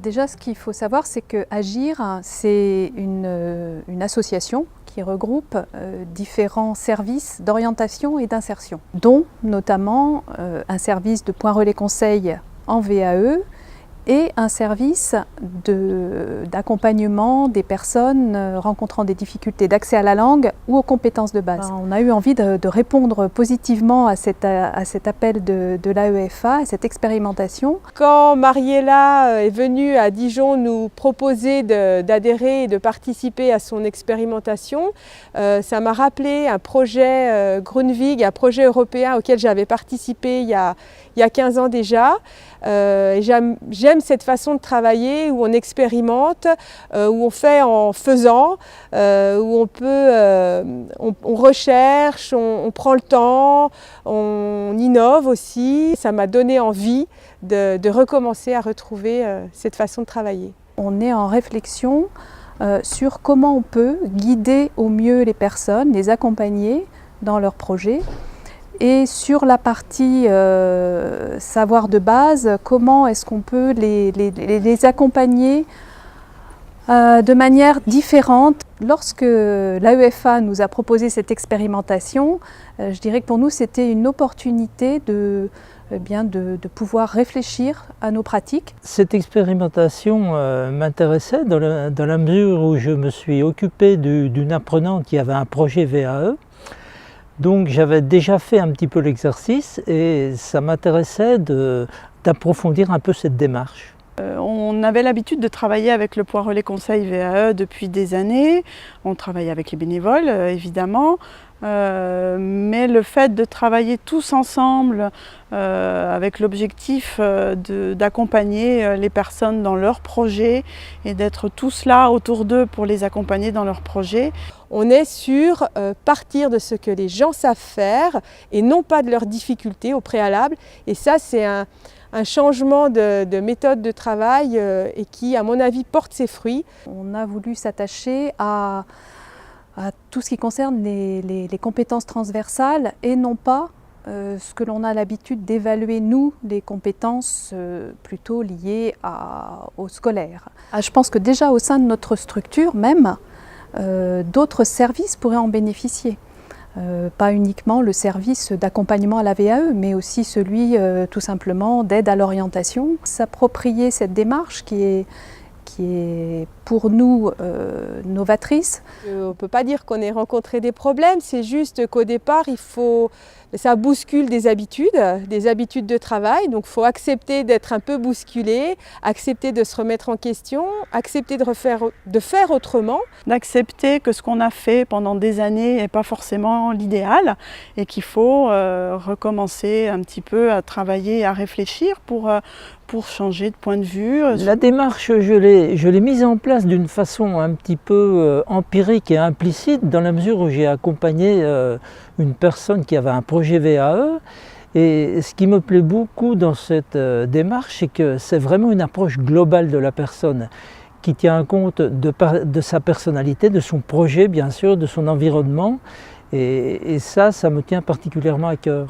déjà, ce qu'il faut savoir, c'est que Agir, c'est une association qui regroupe différents services d'orientation et d'insertion, dont notamment un service de point relais conseil en VAE et un service d'accompagnement des personnes rencontrant des difficultés d'accès à la langue ou aux compétences de base. On a eu envie de répondre positivement à cet appel de l'AEFA, à cette expérimentation. Quand Mariella est venue à Dijon nous proposer d'adhérer et de participer à son expérimentation, ça m'a rappelé un projet Grundvig, un projet européen auquel j'avais participé il y a 15 ans déjà. J'aime cette façon de travailler où on expérimente, où on fait en faisant, où on recherche, on prend le temps, on innove aussi. Ça m'a donné envie de recommencer à retrouver cette façon de travailler. On est en réflexion sur comment on peut guider au mieux les personnes, les accompagner dans leurs projets. Et sur la partie savoir de base, comment est-ce qu'on peut les accompagner de manière différente. Lorsque l'AEFA nous a proposé cette expérimentation, je dirais que pour nous c'était une opportunité de pouvoir réfléchir à nos pratiques. Cette expérimentation m'intéressait dans la mesure où je me suis occupé d'une apprenante qui avait un projet VAE. Donc j'avais déjà fait un petit peu l'exercice et ça m'intéressait d'approfondir un peu cette démarche. On avait l'habitude de travailler avec le Point Relais Conseil VAE depuis des années. On travaillait avec les bénévoles évidemment, mais le fait de travailler tous ensemble avec l'objectif d'accompagner les personnes dans leurs projets et d'être tous là autour d'eux pour les accompagner dans leurs projets. On est sur partir de ce que les gens savent faire et non pas de leurs difficultés au préalable. Et ça, c'est un changement de méthode de travail et qui, à mon avis, porte ses fruits. On a voulu s'attacher à tout ce qui concerne les compétences transversales et non pas ce que l'on a l'habitude d'évaluer, nous, les compétences plutôt liées au scolaire. Je pense que déjà au sein de notre structure même, d'autres services pourraient en bénéficier. Pas uniquement le service d'accompagnement à la VAE, mais aussi celui tout simplement d'aide à l'orientation. S'approprier cette démarche qui est pour nous novatrice. On ne peut pas dire qu'on ait rencontré des problèmes, c'est juste qu'au départ, ça bouscule des habitudes de travail, donc il faut accepter d'être un peu bousculé, accepter de se remettre en question, accepter de faire autrement. D'accepter que ce qu'on a fait pendant des années n'est pas forcément l'idéal et qu'il faut recommencer un petit peu à travailler, à réfléchir pour changer de point de vue. La démarche, je l'ai mise en place d'une façon un petit peu empirique et implicite dans la mesure où j'ai accompagné une personne qui avait un projet VAE. Et ce qui me plaît beaucoup dans cette démarche, c'est que c'est vraiment une approche globale de la personne qui tient compte de sa personnalité, de son projet bien sûr, de son environnement. Et ça me tient particulièrement à cœur.